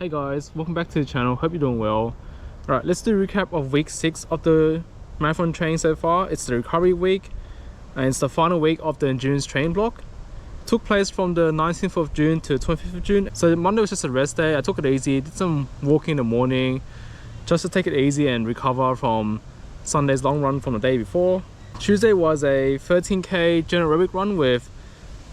Hey guys, welcome back to the channel. Hope you're doing well. Alright, let's do a recap of week 6 of the marathon training so far. It's the recovery week and it's the final week of the endurance training block. It took place from the 19th of June to 25th of June. So Monday was just a rest day. I took it easy, did some walking in the morning just to take it easy and recover from Sunday's long run from the day before. Tuesday was a 13k general aerobic run with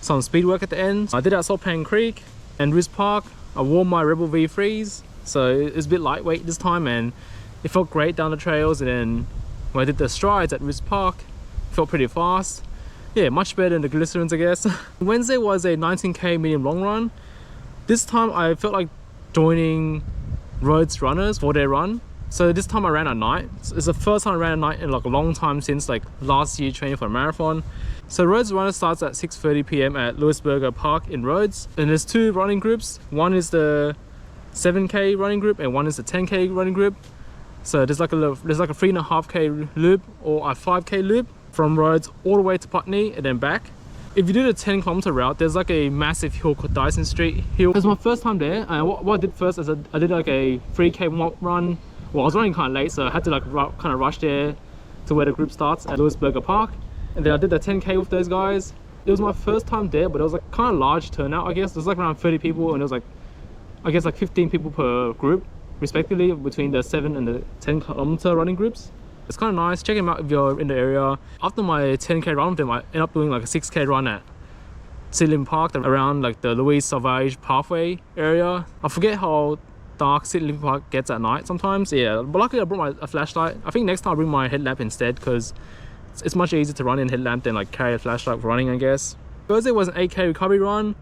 some speed work at the end. I did that at Salt Pan Creek and Riz Park. I wore my Rebel V3s, so it's a bit lightweight this time and it felt great down the trails. And then when I did the strides at Riz Park, it felt pretty fast. Yeah, much better than the glycerins, I guess. Wednesday was a 19k medium long run. This time I felt like joining Rhodes runners for their run. So this time I ran at night. It's the first time I ran at night in like a long time since like last year training for a marathon. So Rhodes Runner starts at 6:30 p.m. at Lewisburger Park in Rhodes. And there's two running groups. One is the 7k running group and one is the 10k running group. So there's like a 3.5k loop or a 5k loop from Rhodes all the way to Putney and then back. If you do the 10km route, there's like a massive hill called Dyson Street Hill. It was my first time there, and what I did first is I did like a 3k warm-up run. Well, I was running kind of late, so I had to like kind of rush there to where the group starts at Lewisburger Park. And then I did the 10k with those guys. It was my first time there, but it was like kind of large turnout, I guess. There was like around 30 people, and it was like, I guess like 15 people per group, respectively, between the 7 and the 10km running groups. It's kind of nice. Check them out if you're in the area. After my 10k run with them, I ended up doing like a 6k run at Sidlin Park around like the Louis Sauvage pathway area. I forget how dark Sidlin Park gets at night sometimes. Yeah, but luckily I brought a flashlight. I think next time I'll bring my headlamp instead, because it's much easier to run in headlamp than like carry a flashlight for running, I guess. Thursday was an 8k recovery run.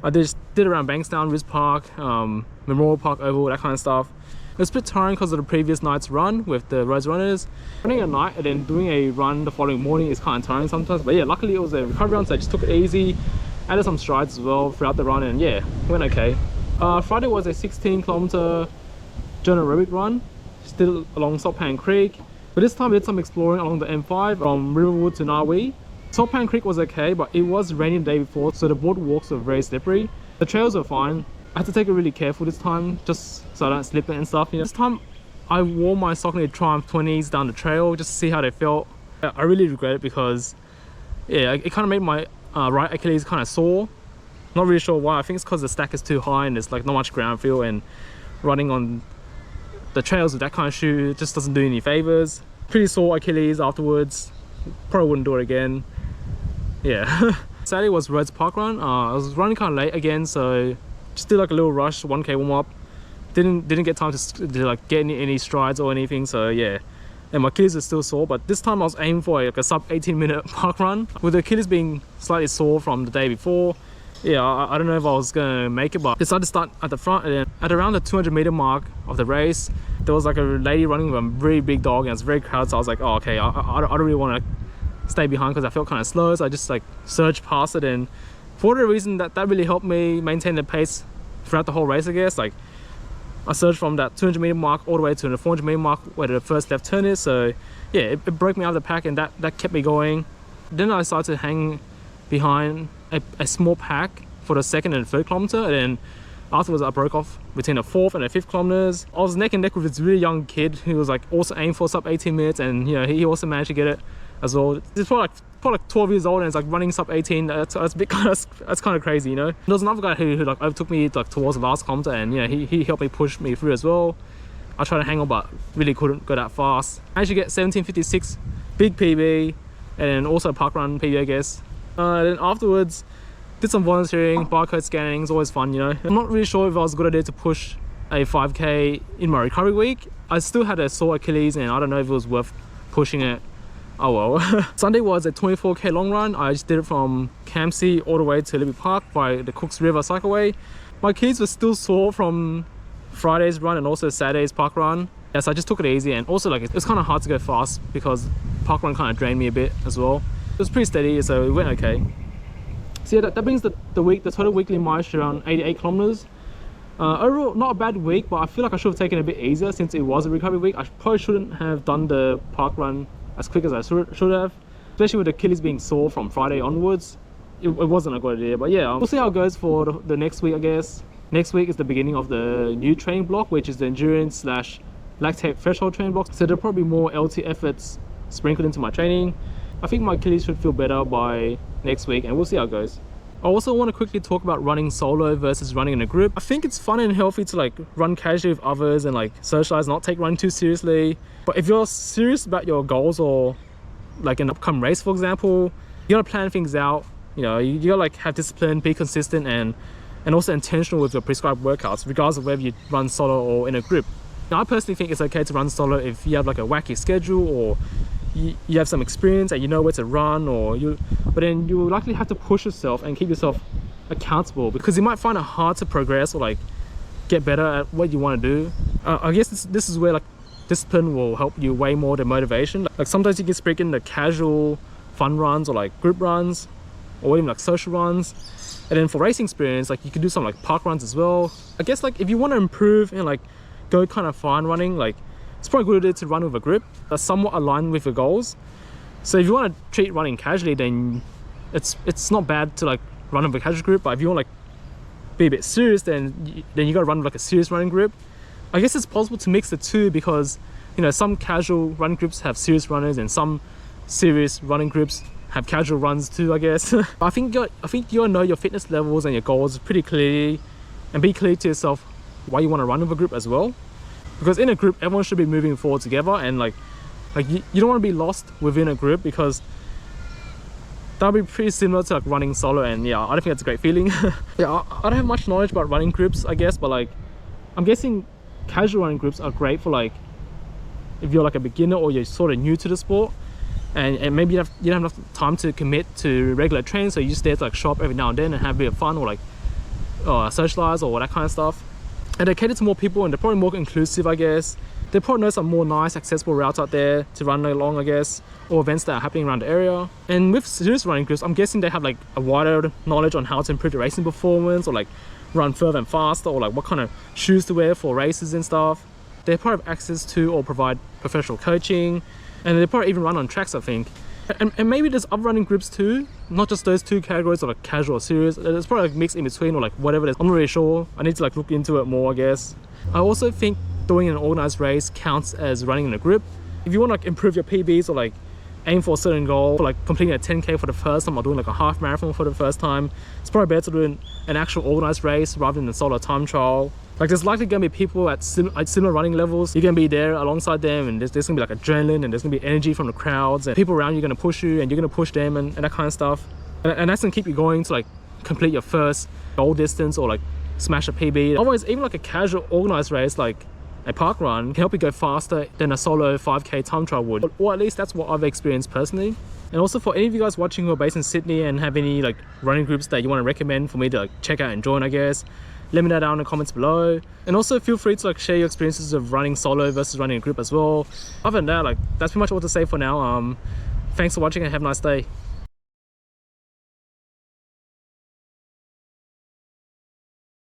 I just did around Bankstown, Riz Park, Memorial Park Oval, that kind of stuff. It was a bit tiring because of the previous night's run with the Rhodes runners. Running at night and then doing a run the following morning is kind of tiring sometimes. But yeah, luckily it was a recovery run, so I just took it easy. Added some strides as well throughout the run, and yeah, went okay. Friday was a 16km general aerobic run, still along Salt Pan Creek. But this time I did some exploring along the M5 from Riverwood to Narwee. Salt Pan Creek was okay, but it was raining the day before, so the boardwalks were very slippery. The trails were fine. I had to take it really careful this time, just so I don't slip it and stuff. You know, this time I wore my Saucony Triumph 20s down the trail just to see how they felt. I really regret it because, yeah, it kind of made my right Achilles kind of sore. Not really sure why. I think it's because the stack is too high and there's like not much ground feel, and running on the trails with that kind of shoe just doesn't do any favors. Pretty sore Achilles afterwards. Probably wouldn't do it again. Yeah. Saturday was Rhodes Park run. I was running kind of late again, so just did like a little rush 1k warm up. Didn't get time to like get any strides or anything. So yeah, and my Achilles is still sore. But this time I was aiming for like a sub 18-minute park run. With the Achilles being slightly sore from the day before, yeah, I don't know if I was gonna make it, but I decided to start at the front. And then at around the 200-meter mark of the race, there was like a lady running with a very big dog, and it was very crowded. So I was like, oh, okay, I don't really want to stay behind because I felt kind of slow. So I just like surged past it, and for whatever reason that really helped me maintain the pace throughout the whole race, I guess. Like I surged from that 200-meter mark all the way to the 400-meter mark where the first left turn is. So yeah, it broke me out of the pack, and that kept me going. Then I started to hang behind a small pack for the 2nd and 3rd kilometer, and then afterwards I broke off between the 4th and the 5th kilometers. I was neck and neck with this really young kid who was like also aiming for sub 18 minutes, and you know, he also managed to get it as well. He's probably like 12 years old and it's like running sub 18. That's a bit that's kind of crazy, you know. There was another guy who like overtook me like towards the last kilometer, and you know, he helped me push me through as well. I tried to hang on, but really couldn't go that fast. I actually get 17:56 big PB, and then also a park run PB, I guess. Then afterwards did some volunteering, barcode scanning. It's always fun, you know. I'm not really sure if I was a good idea to push a 5k in my recovery week. I still had a sore Achilles, and I don't know if it was worth pushing it. Oh well. Sunday was a 24k long run. I just did it from Campsie all the way to Libby Park by the Cooks River Cycleway. My Achilles were still sore from Friday's run and also Saturday's park run. Yeah, so I just took it easy, and also like it's kind of hard to go fast because park run kind of drained me a bit as well. It was pretty steady, so it went okay. So yeah, that brings the total weekly mileage to around 88 kilometers. Overall, not a bad week, but I feel like I should have taken it a bit easier since it was a recovery week. I probably shouldn't have done the park run as quick as I should have, especially with Achilles being sore from Friday onwards. It wasn't a good idea, but yeah, we'll see how it goes for the next week, I guess. Next week is the beginning of the new training block, which is the endurance slash lactate threshold training block. So there'll probably be more LT efforts sprinkled into my training. I think my Achilles should feel better by next week, and we'll see how it goes. I also want to quickly talk about running solo versus running in a group. I think it's fun and healthy to like run casually with others and like socialize, not take running too seriously. But if you're serious about your goals, or like an upcoming race, for example, you gotta plan things out. You know, you gotta like have discipline, be consistent, and also intentional with your prescribed workouts, regardless of whether you run solo or in a group. Now, I personally think it's okay to run solo if you have like a wacky schedule, or you have some experience and you know where to run, but then you will likely have to push yourself and keep yourself accountable, because you might find it hard to progress or like get better at what you want to do. I guess this is where like discipline will help you way more than motivation. Like sometimes you can sprinkle in the casual fun runs, or like group runs, or even like social runs. And then for racing experience, like you can do some like park runs as well. I guess like if you want to improve and like go kind of fun running, like it's probably a good idea to run with a group that's somewhat aligned with your goals. So if you want to treat running casually, then it's not bad to like run with a casual group. But if you want to like be a bit serious, then you gotta run with like a serious running group. I guess it's possible to mix the two, because you know, some casual running groups have serious runners and some serious running groups have casual runs too, I guess. I think you gotta know your fitness levels and your goals pretty clearly, and be clear to yourself why you want to run with a group as well. Because in a group, everyone should be moving forward together, and like you don't want to be lost within a group, because that'll be pretty similar to like running solo. And yeah, I don't think that's a great feeling. Yeah, I don't have much knowledge about running groups, I guess, but like I'm guessing casual running groups are great for like if you're like a beginner or you're sort of new to the sport, and maybe you don't have enough time to commit to regular training, so you just there to like show up every now and then and have a bit of fun, or like socialize or that kind of stuff. And they cater to more people, and they're probably more inclusive, I guess. They probably know some more nice accessible routes out there to run along, I guess, or events that are happening around the area. And with serious running groups, I'm guessing they have like a wider knowledge on how to improve the racing performance, or like run further and faster, or like what kind of shoes to wear for races and stuff. They probably have access to or provide professional coaching, and they probably even run on tracks, I think. And maybe there's other running groups too, not just those two categories of like casual or serious. There's probably like mix in between, or like whatever. I'm not really sure. I need to like look into it more, I guess. I also think doing an organized race counts as running in a group. If you want to like improve your PBs, or like aim for a certain goal, for like completing a 10k for the first time, or doing like a half marathon for the first time, it's probably better to do an actual organized race rather than a solo time trial. Like there's likely gonna be people at similar running levels. You're gonna be there alongside them, and there's gonna be like adrenaline, and there's gonna be energy from the crowds, and people around you are gonna push you, and you're gonna push them, and that kind of stuff. And that's gonna keep you going to like complete your first goal distance, or like smash a PB. Otherwise, even like a casual organized race like a park run can help you go faster than a solo 5k time trial would. Or at least that's what I've experienced personally. And also for any of you guys watching who are based in Sydney and have any like running groups that you want to recommend for me to like check out and join, I guess, let me know down in the comments below. And also feel free to like share your experiences of running solo versus running a group as well. Other than that, like that's pretty much all to say for now. Thanks for watching, and have a nice day.